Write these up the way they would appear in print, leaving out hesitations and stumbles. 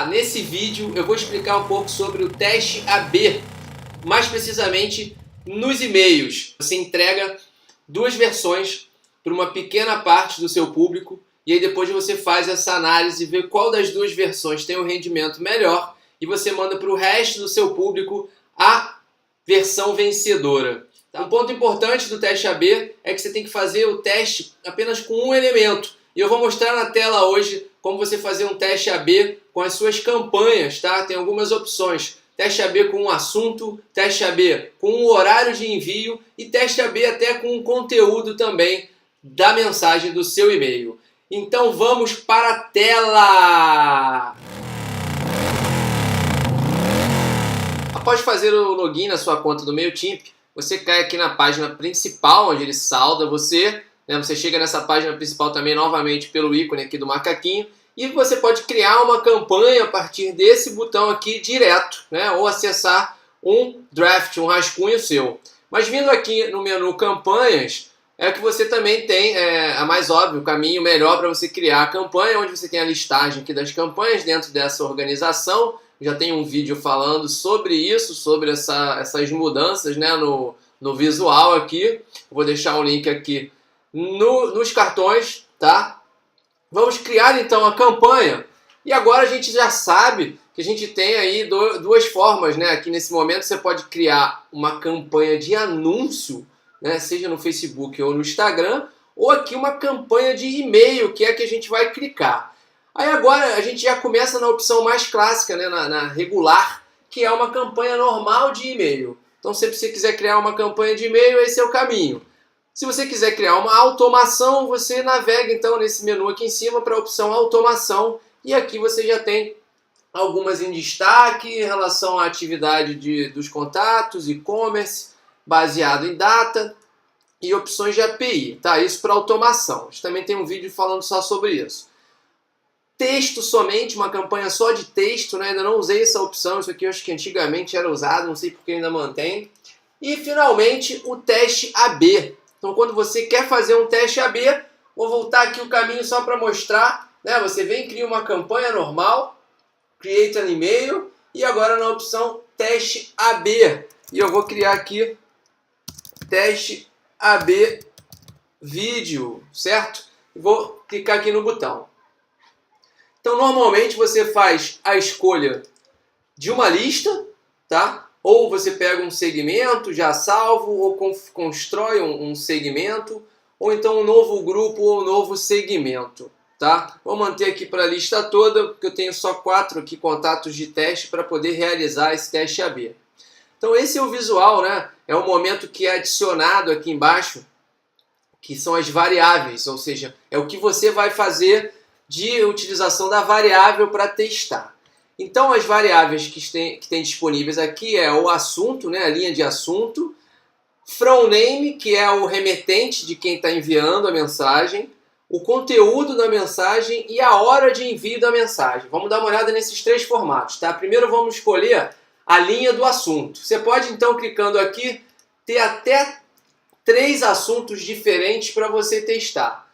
Nesse vídeo eu vou explicar um pouco sobre o teste AB, mais precisamente nos e-mails. Você entrega duas versões para uma pequena parte do seu público e aí depois você faz essa análise e vê qual das duas versões tem um rendimento melhor e você manda para o resto do seu público a versão vencedora. Um ponto importante do teste AB é que você tem que fazer o teste apenas com um elemento. E eu vou mostrar na tela hoje como você fazer um teste AB com as suas campanhas, tá? Tem algumas opções. Teste AB com um assunto, teste AB com um horário de envio e teste AB até com o conteúdo também da mensagem do seu e-mail. Então vamos para a tela! Após fazer o login na sua conta do MailChimp, você cai aqui na página principal, onde ele salda você. Você chega nessa página principal também novamente pelo ícone aqui do macaquinho. E você pode criar uma campanha a partir desse botão aqui direto, ou acessar um draft, um rascunho seu. Mas vindo aqui no menu campanhas, é que você também tem, a mais óbvio, o caminho melhor para você criar a campanha, onde você tem a listagem aqui das campanhas dentro dessa organização. Já tem um vídeo falando sobre isso, sobre essas mudanças no visual aqui. Vou deixar o link aqui nos cartões, tá? Vamos criar então a campanha. E agora a gente já sabe que a gente tem aí duas formas, Aqui nesse momento você pode criar uma campanha de anúncio, seja no Facebook ou no Instagram, ou aqui uma campanha de e-mail, que é a que a gente vai clicar. Aí agora a gente já começa na opção mais clássica, na regular, que é uma campanha normal de e-mail. Então se você quiser criar uma campanha de e-mail, esse é o caminho. Se você quiser criar uma automação, você navega então nesse menu aqui em cima para a opção automação e aqui você já tem algumas em destaque em relação à atividade dos contatos, e-commerce, baseado em data e opções de API, tá? Isso para automação. A gente também tem um vídeo falando só sobre isso. Texto somente, uma campanha só de texto, Ainda não usei essa opção, isso aqui eu acho que antigamente era usado, não sei porque ainda mantém. E finalmente o teste AB. Então, quando você quer fazer um teste AB, vou voltar aqui o caminho só para mostrar. Você vem e cria uma campanha normal, create an e-mail, e agora na opção teste AB. E eu vou criar aqui teste AB vídeo, certo? Vou clicar aqui no botão. Então, normalmente você faz a escolha de uma lista, tá? Ou você pega um segmento já salvo, ou constrói um segmento, ou então um novo grupo ou um novo segmento, tá? Vou manter aqui para a lista toda, porque eu tenho só 4 aqui contatos de teste para poder realizar esse teste AB. Então esse é o visual, É o momento que é adicionado aqui embaixo, que são as variáveis, ou seja, é o que você vai fazer de utilização da variável para testar. Então as variáveis que tem disponíveis aqui é o assunto, a linha de assunto, from name, que é o remetente de quem está enviando a mensagem, o conteúdo da mensagem e a hora de envio da mensagem. Vamos dar uma olhada nesses 3 formatos, tá? Primeiro vamos escolher a linha do assunto. Você pode então, clicando aqui, ter até 3 assuntos diferentes para você testar.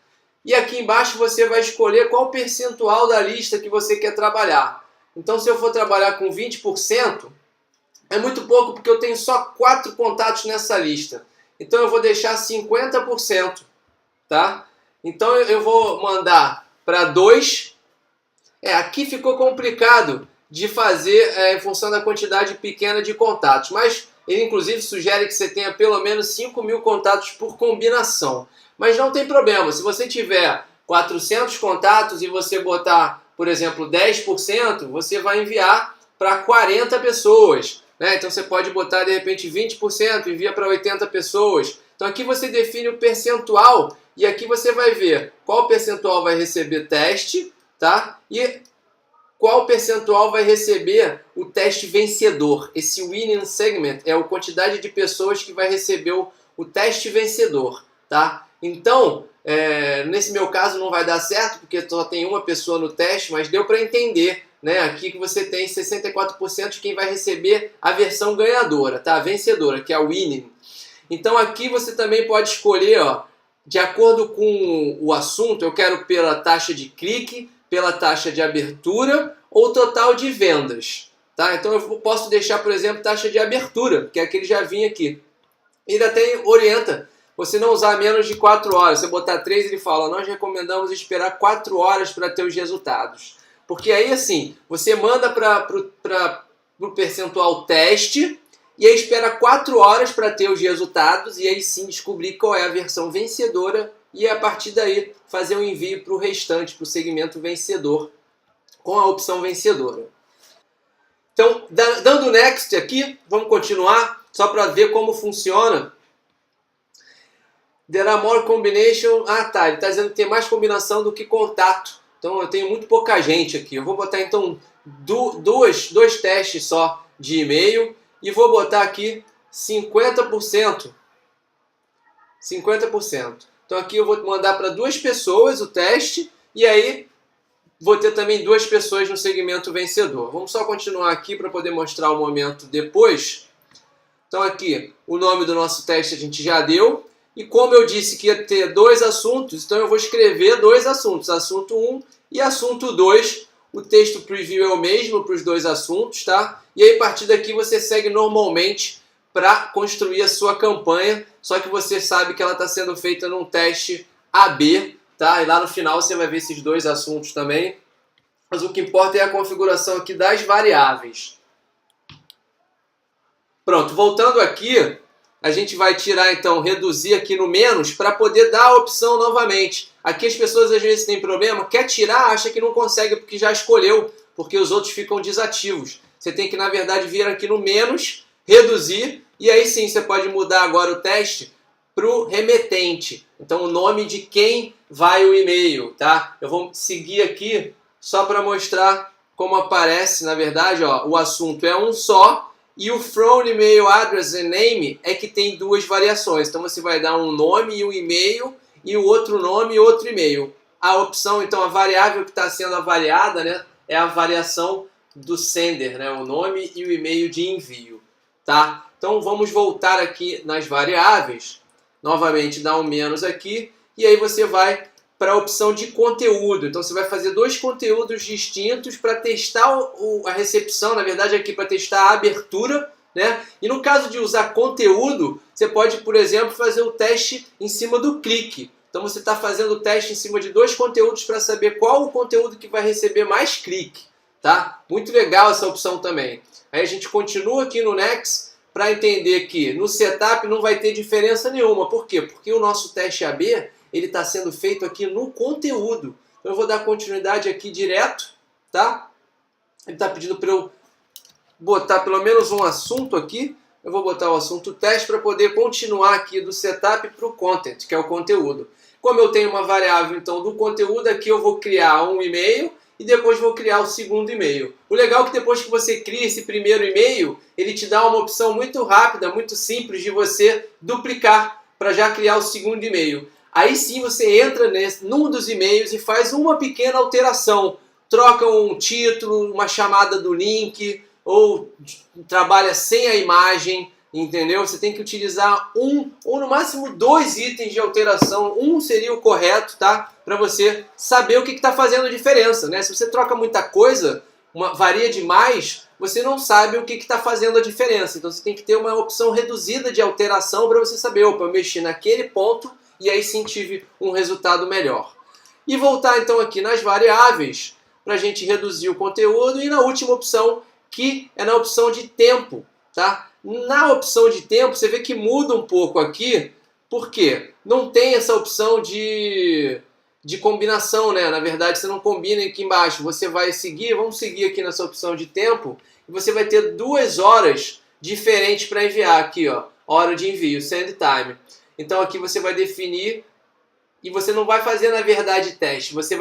E aqui embaixo você vai escolher qual percentual da lista que você quer trabalhar. Então, se eu for trabalhar com 20%, é muito pouco porque eu tenho só 4 contatos nessa lista. Então, eu vou deixar 50%, tá? Então, eu vou mandar para 2. Aqui ficou complicado de fazer em função da quantidade pequena de contatos. Mas ele, inclusive, sugere que você tenha pelo menos 5.000 contatos por combinação. Mas não tem problema. Se você tiver 400 contatos e você botar, por exemplo, 10%, você vai enviar para 40 pessoas. Então você pode botar, de repente, 20%, envia para 80 pessoas. Então aqui você define o percentual e aqui você vai ver qual percentual vai receber teste, tá? E qual percentual vai receber o teste vencedor. Esse winning segment é a quantidade de pessoas que vai receber o teste vencedor, tá? Então, nesse meu caso não vai dar certo, porque só tem uma pessoa no teste, mas deu para entender, aqui que você tem 64% de quem vai receber a versão ganhadora, tá? A vencedora, que é a winning. Então aqui você também pode escolher, de acordo com o assunto, eu quero pela taxa de clique, pela taxa de abertura ou total de vendas. Tá? Então eu posso deixar, por exemplo, taxa de abertura, que é aquele já vinha aqui. E ainda orienta você não usar menos de 4 horas. Você botar 3, ele fala, nós recomendamos esperar 4 horas para ter os resultados. Porque aí, assim, você manda para o percentual teste e aí espera 4 horas para ter os resultados e aí sim descobrir qual é a versão vencedora e a partir daí fazer um envio para o restante, para o segmento vencedor, com a opção vencedora. Então, dando next aqui, vamos continuar, só para ver como funciona. There are more combination. Ah, tá. Ele está dizendo que tem mais combinação do que contato. Então, eu tenho muito pouca gente aqui. Eu vou botar, então, dois testes só de e-mail. E vou botar aqui 50%. 50%. Então, aqui eu vou mandar para 2 pessoas o teste. E aí, vou ter também 2 pessoas no segmento vencedor. Vamos só continuar aqui para poder mostrar o momento depois. Então, aqui, o nome do nosso teste a gente já deu. E como eu disse que ia ter 2 assuntos, então eu vou escrever 2 assuntos, assunto 1 e assunto 2. O texto preview é o mesmo para os 2 assuntos, tá? E aí a partir daqui você segue normalmente para construir a sua campanha, só que você sabe que ela está sendo feita num teste AB, tá? E lá no final você vai ver esses 2 assuntos também. Mas o que importa é a configuração aqui das variáveis. Pronto, voltando aqui, a gente vai tirar, então, reduzir aqui no menos para poder dar a opção novamente. Aqui as pessoas às vezes têm problema, quer tirar, acha que não consegue porque já escolheu, porque os outros ficam desativos. Você tem que, na verdade, vir aqui no menos, reduzir, e aí sim você pode mudar agora o teste para o remetente. Então, o nome de quem vai o e-mail, tá? Eu vou seguir aqui só para mostrar como aparece, na verdade, ó, o assunto é um só, e o from email address and name é que tem 2 variações. Então você vai dar um nome e um e-mail e o outro nome e outro e-mail. A opção, então, a variável que está sendo avaliada, né, é a variação do sender, né, o nome e o e-mail de envio. Tá? Então vamos voltar aqui nas variáveis. Novamente dá um menos aqui e aí você vai para a opção de conteúdo. Então você vai fazer 2 conteúdos distintos para testar a recepção, na verdade aqui para testar a abertura, né? E no caso de usar conteúdo, você pode, por exemplo, fazer o teste em cima do clique. Então você está fazendo o teste em cima de 2 conteúdos para saber qual o conteúdo que vai receber mais clique, tá? Muito legal essa opção também. Aí a gente continua aqui no Next para entender que no setup não vai ter diferença nenhuma. Por quê? Porque o nosso teste AB ele está sendo feito aqui no conteúdo. Então eu vou dar continuidade aqui direto, tá? Ele está pedindo para eu botar pelo menos um assunto aqui. Eu vou botar o assunto teste para poder continuar aqui do setup para o content, que é o conteúdo. Como eu tenho uma variável então do conteúdo, aqui eu vou criar um e-mail e depois vou criar o segundo e-mail. O legal é que depois que você cria esse primeiro e-mail, ele te dá uma opção muito rápida, muito simples de você duplicar para já criar o segundo e-mail. Aí sim você entra num dos e-mails e faz uma pequena alteração. Troca um título, uma chamada do link, ou trabalha sem a imagem, entendeu? Você tem que utilizar um ou no máximo 2 itens de alteração. Um seria o correto, tá? Para você saber o que está fazendo a diferença, né? Se você troca muita coisa, varia demais, você não sabe o que está fazendo a diferença. Então você tem que ter uma opção reduzida de alteração para você saber, opa, eu mexi naquele ponto e aí sim tive um resultado melhor. E voltar então aqui nas variáveis para a gente reduzir o conteúdo e na última opção, que é na opção de tempo, tá? Na opção de tempo você vê que muda um pouco aqui, porque não tem essa opção de combinação, né? Na verdade você não combina aqui embaixo, você vai seguir, vamos seguir aqui nessa opção de tempo, e você vai ter 2 horas diferentes para enviar aqui, ó, hora de envio, send time. Então aqui você vai definir e você não vai fazer na verdade teste, você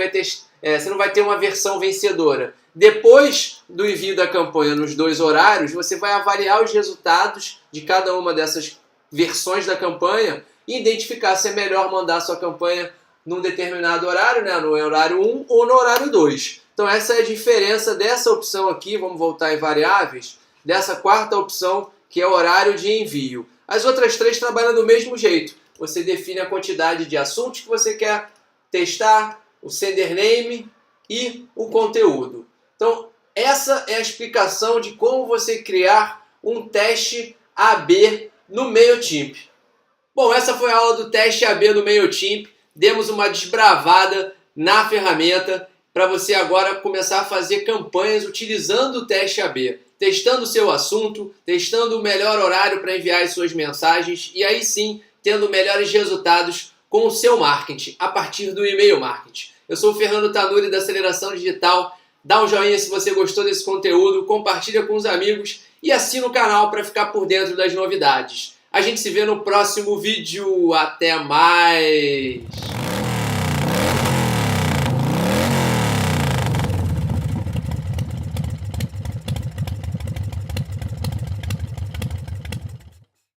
não vai ter uma versão vencedora. Depois do envio da campanha nos 2 horários, você vai avaliar os resultados de cada uma dessas versões da campanha e identificar se é melhor mandar a sua campanha num determinado horário, né, no horário 1 ou no horário 2. Então essa é a diferença dessa opção aqui, vamos voltar em variáveis, dessa quarta opção que é o horário de envio. As outras 3 trabalham do mesmo jeito. Você define a quantidade de assuntos que você quer testar, o sender name e o conteúdo. Então, essa é a explicação de como você criar um teste AB no MailChimp. Bom, essa foi a aula do teste AB no MailChimp. Demos uma desbravada na ferramenta para você agora começar a fazer campanhas utilizando o teste AB, testando o seu assunto, testando o melhor horário para enviar as suas mensagens e aí sim tendo melhores resultados com o seu marketing a partir do e-mail marketing. Eu sou o Fernando Tanuri da Aceleração Digital. Dá um joinha se você gostou desse conteúdo, compartilha com os amigos e assina o canal para ficar por dentro das novidades. A gente se vê no próximo vídeo. Até mais!